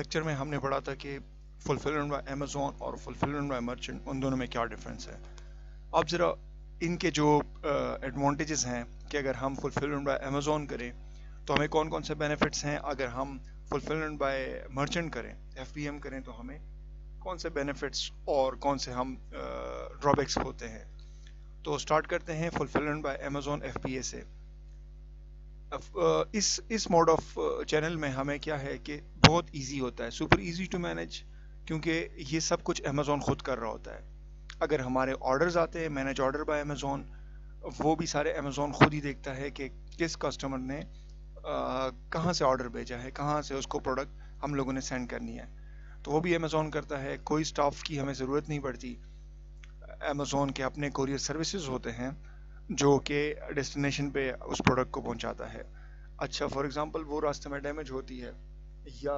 Lecture में हमने पढ़ा था कि फुलफिलमेंट बाय अमेज़ॉन और फुलफिलमेंट बाय मर्चेंट उन दोनों में क्या डिफरेंस है। अब ज़रा इनके जो एडवांटेजेस हैं कि अगर हम फुलफिलमेंट बाय अमेज़ॉन करें तो हमें कौन कौन से बेनिफिट्स हैं, अगर हम फुलफिलमेंट बाय मर्चेंट करें एफबीएम करें तो हमें कौन से बेनिफिट्स और कौन से हम ड्रॉबैक्स होते हैं। तो स्टार्ट करते हैं फुलफिलमेंट बाय अमेज़ॉन एफबीए से। इस मोड ऑफ चैनल में हमें क्या है कि बहुत इजी होता है, सुपर इजी टू मैनेज, क्योंकि ये सब कुछ अमेज़ॉन खुद कर रहा होता है। अगर हमारे ऑर्डर्स आते हैं मैनेज ऑर्डर बाय अमेज़ॉन, वो भी सारे अमेज़ॉन खुद ही देखता है कि किस कस्टमर ने कहाँ से ऑर्डर भेजा है, कहाँ से उसको प्रोडक्ट हम लोगों ने सेंड करनी है, तो वो भी अमेज़ॉन करता है। कोई स्टाफ की हमें ज़रूरत नहीं पड़ती। अमेज़ॉन के अपने कोरियर सर्विसेज होते हैं जो कि डेस्टिनेशन पे उस प्रोडक्ट को पहुंचाता है। अच्छा, फॉर एग्जांपल वो रास्ते में डैमेज होती है या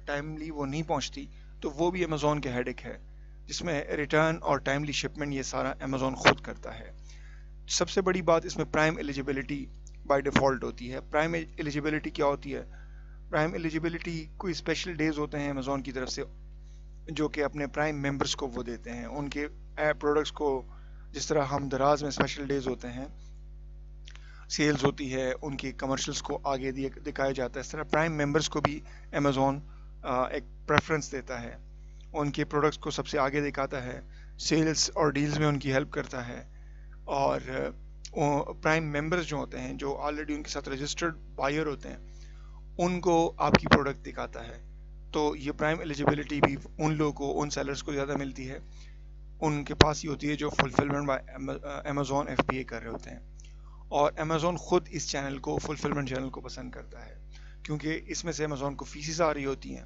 टाइमली वो नहीं पहुंचती तो वो भी अमेज़ॉन के हेडेक है, जिसमें रिटर्न और टाइमली शिपमेंट ये सारा अमेज़ॉन खुद करता है। सबसे बड़ी बात इसमें प्राइम एलिजिबिलिटी बाय डिफ़ॉल्ट होती है। प्राइम एलिजिबिलिटी क्या होती है? प्राइम एलिजिबिलिटी कोई स्पेशल डेज होते हैं अमेज़ॉन की तरफ से जो कि अपने प्राइम मेंबर्स को वो देते हैं, उनके प्रोडक्ट्स को। जिस तरह हम दराज में स्पेशल डेज होते हैं, सेल्स होती है, उनकी कमर्शियल्स को आगे दिखाया जाता है, इस तरह प्राइम मेंबर्स को भी अमेज़ॉन एक प्रेफरेंस देता है, उनके प्रोडक्ट्स को सबसे आगे दिखाता है, सेल्स और डील्स में उनकी हेल्प करता है। और प्राइम मेंबर्स जो होते हैं, जो ऑलरेडी उनके साथ रजिस्टर्ड बायर होते हैं, उनको आपकी प्रोडक्ट दिखाता है। तो ये प्राइम एलिजिबिलिटी भी उन लोगों को, उन सेलर्स को ज़्यादा मिलती है, उनके पास ही होती है जो फुलफिलमेंट बाय अमेज़ॉन एफबीए कर रहे होते हैं। और अमेज़ॉन खुद इस चैनल को, फुलफिलमेंट चैनल को पसंद करता है, क्योंकि इसमें से अमेज़ॉन को फीसेस आ रही होती हैं।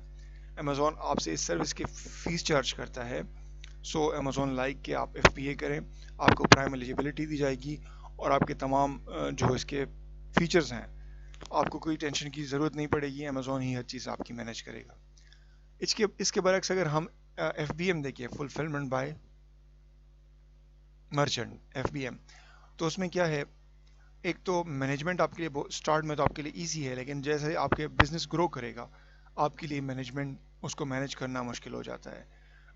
अमेज़ॉन आपसे इस सर्विस की फ़ीस चार्ज करता है। सो अमेज़ॉन लाइक कि आप एफबीए करें, आपको प्राइम एलिजिबिलिटी दी जाएगी और आपके तमाम जो इसके फीचर्स हैं, आपको कोई टेंशन की ज़रूरत नहीं पड़ेगी, अमेज़ॉन ही हर चीज़ आपकी मैनेज करेगा। इसके बरक्स अगर हम एफबीएम देखिए, फुलफिलमेंट बाय मर्चेंट एफबीएम, तो उसमें क्या है, एक तो मैनेजमेंट आपके लिए स्टार्ट में तो आपके लिए इजी है, लेकिन जैसे आपके बिजनेस ग्रो करेगा आपके लिए मैनेजमेंट, उसको मैनेज करना मुश्किल हो जाता है।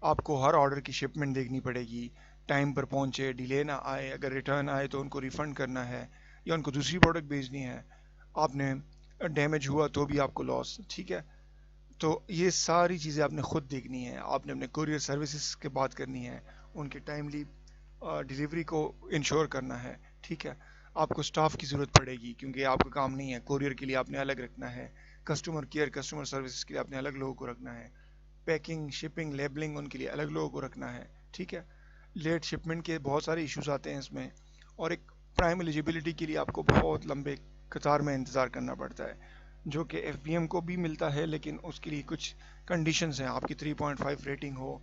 आपको हर ऑर्डर की शिपमेंट देखनी पड़ेगी, टाइम पर पहुंचे, डिले ना आए, अगर रिटर्न आए तो उनको रिफ़ंड करना है या उनको दूसरी प्रोडक्ट भेजनी है, आपने डैमेज हुआ तो भी आपको लॉस, ठीक है। तो ये सारी चीज़ें आपने खुद देखनी है, आपने अपने कुरियर सर्विसेज की बात करनी है, उनके टाइमली डिलीवरी को इंश्योर करना है, ठीक है। आपको स्टाफ की ज़रूरत पड़ेगी क्योंकि आपका काम नहीं है, कुरियर के लिए आपने अलग रखना है, कस्टमर केयर, कस्टमर सर्विसेज के लिए आपने अलग लोगों को रखना है, पैकिंग, शिपिंग, लेबलिंग, उनके लिए अलग लोगों को रखना है, ठीक है। लेट शिपमेंट के बहुत सारे इश्यूज आते हैं इसमें, और एक प्राइम एलिजिबिलिटी के लिए आपको बहुत लंबे कतार में इंतज़ार करना पड़ता है, जो कि एफबीएम को भी मिलता है, लेकिन उसके लिए कुछ कंडीशंस हैं। आपकी 3.5 रेटिंग हो,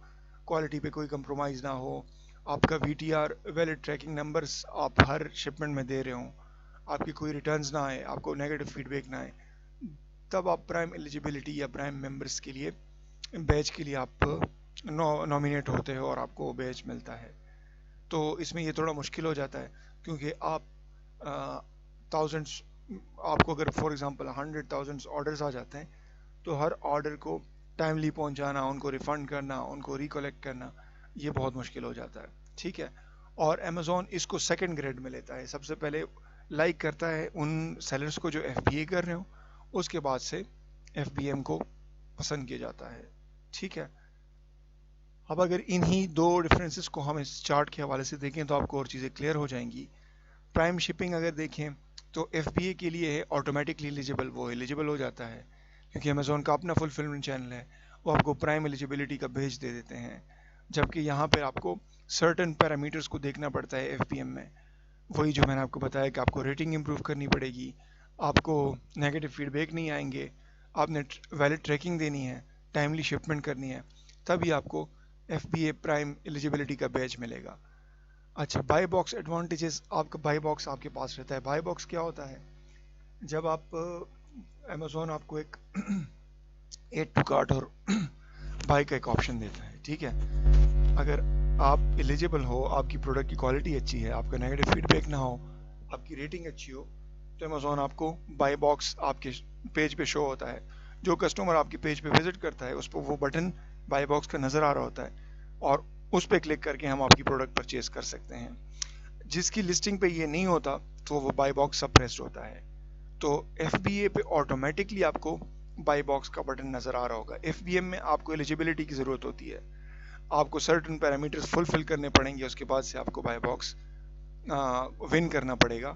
क्वालिटी पे कोई कंप्रोमाइज़ ना हो, आपका वीटीआर वैलिड ट्रैकिंग नंबर्स आप हर शिपमेंट में दे रहे हो, आपकी कोई रिटर्न्स ना आए, आपको नेगेटिव फीडबैक ना आए, तब आप प्राइम एलिजिबिलिटी या प्राइम मेंबर्स के लिए, बैच के लिए आप नॉमिनेट होते हो और आपको बैच मिलता है। तो इसमें ये थोड़ा मुश्किल हो जाता है क्योंकि आप थाउजेंड्स, आपको अगर फॉर एग्जांपल 100,000 ऑर्डर्स आ जाते हैं तो हर ऑर्डर को टाइमली पहुंचाना, उनको रिफ़ंड करना, उनको रिकलेक्ट करना, ये बहुत मुश्किल हो जाता है, ठीक है। और अमेज़ॉन इसको सेकंड ग्रेड में लेता है, सबसे पहले लाइक करता है उन सेलर्स को जो एफबीए कर रहे हो, उसके बाद से एफबीएम को पसंद किया जाता है, ठीक है। अब अगर इन्हीं दो डिफरेंसेस को हम इस चार्ट के हवाले से देखें तो आपको और चीज़ें क्लियर हो जाएंगी। प्राइम शिपिंग अगर देखें तो एफबीए के लिए है ऑटोमेटिकली एलिजिबल, वो एलिजिबल हो जाता है क्योंकि अमेज़ॉन का अपना फुलफिलमेंट चैनल है, वो आपको प्राइम एलिजिबिलिटी का भेज दे देते हैं। जबकि यहाँ पर आपको सर्टन पैरामीटर्स को देखना पड़ता है एफबीएम में, वही जो मैंने आपको बताया कि आपको रेटिंग इम्प्रूव करनी पड़ेगी, आपको नेगेटिव फीडबैक नहीं आएंगे, आपने वैलिड ट्रैकिंग देनी है, टाइमली शिपमेंट करनी है, तभी आपको एफबीए प्राइम एलिजिबिलिटी का बैच मिलेगा। अच्छा, बाय बॉक्स एडवांटेजेस, आपका बाय बॉक्स आपके पास रहता है। बाय बॉक्स क्या होता है? जब आप अमेज़ॉन आपको एक एड टू कार्ट और बाय का एक ऑप्शन देता है, ठीक है। अगर आप एलिजिबल हो, आपकी प्रोडक्ट की क्वालिटी अच्छी है, आपका नेगेटिव फीडबैक ना हो, आपकी रेटिंग अच्छी हो, तो अमेज़ॉन आपको बाय बॉक्स आपके पेज पे शो होता है। जो कस्टमर आपकी पेज पे विजिट करता है उस पर वो बटन बाय बॉक्स का नज़र आ रहा होता है और उस पर क्लिक करके हम आपकी प्रोडक्ट परचेज कर सकते हैं। जिसकी लिस्टिंग पे ये नहीं होता तो वो बाय बॉक्स सप्रेस्ड होता है। तो FBA पे ऑटोमेटिकली आपको बाय बॉक्स का बटन नज़र आ रहा होगा। FBM में आपको एलिजिबिलिटी की ज़रूरत होती है, आपको सर्टेन पैरामीटर्स फुलफिल करने पड़ेंगे, उसके बाद से आपको बाय बॉक्स विन करना पड़ेगा,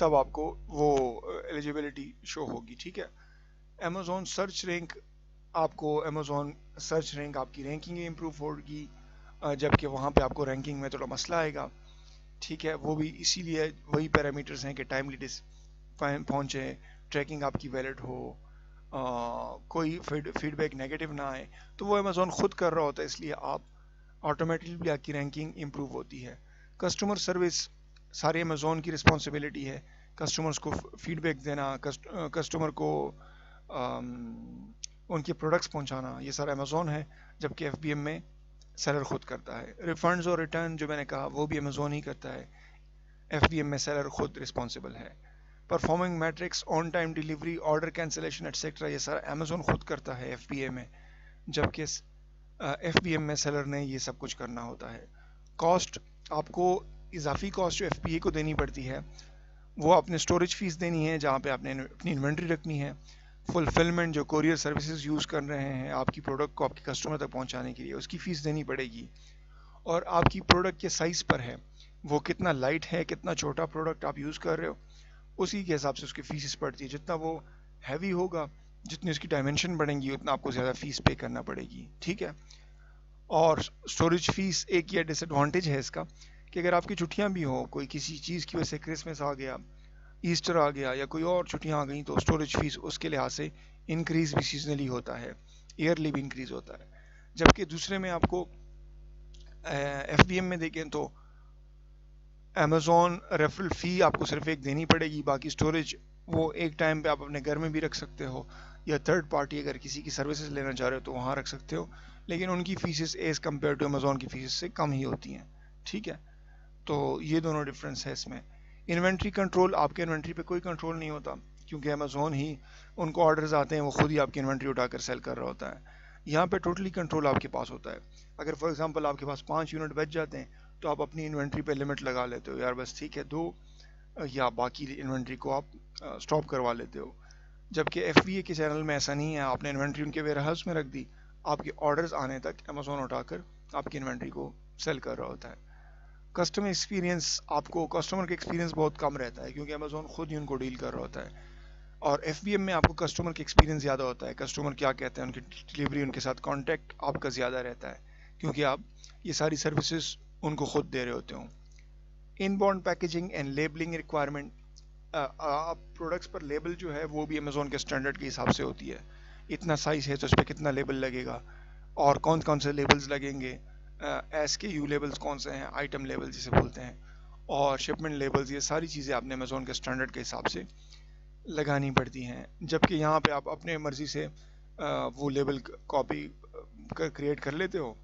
तब आपको वो एलिजिबिलिटी शो होगी। ठीक है। अमेज़ॉन सर्च रैंक, आपको अमेज़ॉन सर्च रैंक आपकी रैंकिंग इम्प्रूव होगी, जबकि वहाँ पे आपको रैंकिंग में थोड़ा मसला आएगा। ठीक है, वो भी इसीलिए वही पैरामीटर्स हैं कि टाइमली पहुँचे, ट्रैकिंग आपकी वैलिड हो, कोई फीडबैक नेगेटिव ना आए, तो वो अमेज़ॉन खुद कर रहा होता है, इसलिए आप ऑटोमेटिकली आपकी रैंकिंग इम्प्रूव होती है। कस्टमर सर्विस सारे अमेज़ॉन की रिस्पॉन्सिबिलिटी है, कस्टमर्स को फीडबैक देना, कस्टमर को उनके प्रोडक्ट्स पहुंचाना, ये सारा अमेज़ॉन है, जबकि FBM में सेलर खुद करता है। रिफंड्स और रिटर्न जो मैंने कहा वो भी अमेज़ॉन ही करता है, FBM में सेलर खुद रिस्पॉन्सिबल है। Performing matrix, on time delivery, order cancellation etcetera, ये सारा अमेज़ॉन खुद करता है FBA में, जबकि FBM में सेलर ने ये सब कुछ करना होता है। कॉस्ट, आपको इजाफी कॉस्ट जो FBA को देनी पड़ती है वो आपने स्टोरेज फीस देनी है जहाँ पे आपने अपनी इन्वेंट्री रखनी है, फुलफिलमेंट जो कोरियर सर्विसेज यूज़ कर रहे हैं आपकी प्रोडक्ट को आपके कस्टमर तक पहुँचाने के लिए, उसकी फ़ीस देनी पड़ेगी, और आपकी प्रोडक्ट के साइज़ पर है, वो कितना लाइट है, कितना छोटा प्रोडक्ट आप यूज़ कर रहे हो, उसी के हिसाब से उसकी फ़ीस पड़ती है। जितना वो हैवी होगा, जितनी उसकी डायमेंशन बढ़ेंगी, उतना आपको ज़्यादा फ़ीस पे करना पड़ेगी। ठीक है। और स्टोरेज फीस एक ये डिसएडवांटेज है इसका कि अगर आपकी छुट्टियां भी हो, कोई किसी चीज़ की वजह से क्रिसमस आ गया, ईस्टर आ गया, या कोई और छुट्टियां आ गई, तो स्टोरेज फीस उसके लिहाज से इंक्रीज भी सीजनली होता है, ईयरली भी इंक्रीज होता है। जबकि दूसरे में आपको FBM में देखें तो अमेज़ॉन रेफरल फ़ी आपको सिर्फ एक देनी पड़ेगी, बाकी स्टोरेज वो एक टाइम पे आप अपने घर में भी रख सकते हो, या थर्ड पार्टी अगर किसी की सर्विसेज लेना चाह रहे हो तो वहाँ रख सकते हो, लेकिन उनकी fees as compared to Amazon की फीसेस से कम ही होती हैं। ठीक है, तो ये दोनों डिफरेंस है इसमें। इन्वेंट्री कंट्रोल, आपके इन्वेंट्री पे कोई कंट्रोल नहीं होता, क्योंकि अमेज़ॉन ही, उनको ऑर्डर्स आते हैं, वो खुद ही आपकी इन्वेंट्री उठाकर सेल कर रहा होता है। यहाँ पे टोटली कंट्रोल आपके पास होता है। अगर फॉर एग्जांपल आपके पास 5 यूनिट बच जाते हैं तो आप अपनी इन्वेंट्री पे लिमिट लगा लेते हो, यार बस ठीक है 2, या बाकी इन्वेंट्री को आप स्टॉप करवा लेते हो। जबकि FBA के चैनल में ऐसा नहीं है, आपने इन्वेंट्री उनके वेयर हाउस में रख दी, आपके ऑर्डर्स आने तक अमेज़ॉन उठाकर आपकी इन्वेंट्री को सेल कर रहा होता है। कस्टमर एक्सपीरियंस, आपको कस्टमर का एक्सपीरियंस बहुत कम रहता है, क्योंकि अमेज़ॉन खुद ही उनको डील कर रहा होता है, और FBM में आपको कस्टमर का एक्सपीरियंस ज़्यादा होता है, कस्टमर क्या कहते हैं, उनकी डिलीवरी, उनके साथ कॉन्टैक्ट आपका ज़्यादा रहता है, क्योंकि आप ये सारी सर्विसेज उनको खुद दे रहे होते हो। Inbound packaging and labelling requirement, आप प्रोडक्ट्स पर लेबल जो है वो भी अमेज़ॉन के स्टैंडर्ड के हिसाब से होती है, इतना साइज़ है तो उस पर कितना लेबल लगेगा, और कौन कौन से लेबल्स लगेंगे, SKU लेबल्स कौन से हैं, आइटम लेबल जिसे बोलते हैं, और शिपमेंट लेबल्स, ये सारी चीज़ें आपने अमेज़ॉन के स्टैंडर्ड के हिसाब से लगानी पड़ती हैं। जबकि यहाँ पे आप अपने मर्ज़ी से वो लेबल कॉपी क्रिएट कर लेते हो,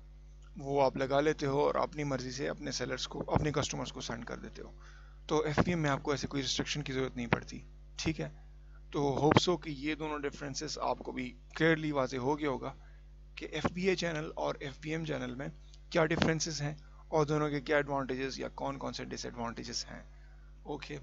वो आप लगा लेते हो, और अपनी मर्ज़ी से अपने सेलर्स को, अपने कस्टमर्स को सेंड कर देते हो। तो FBM में आपको ऐसे कोई रिस्ट्रिक्शन की ज़रूरत नहीं पड़ती। ठीक है, तो होप सो कि ये दोनों डिफरेंसेस आपको भी क्लियरली वाज़ेह हो गया होगा कि FBA चैनल और FBM चैनल में क्या डिफरेंसेस हैं, और दोनों के क्या एडवांटेजेस या कौन कौन से डिसएडवांटेजेस हैं। ओके।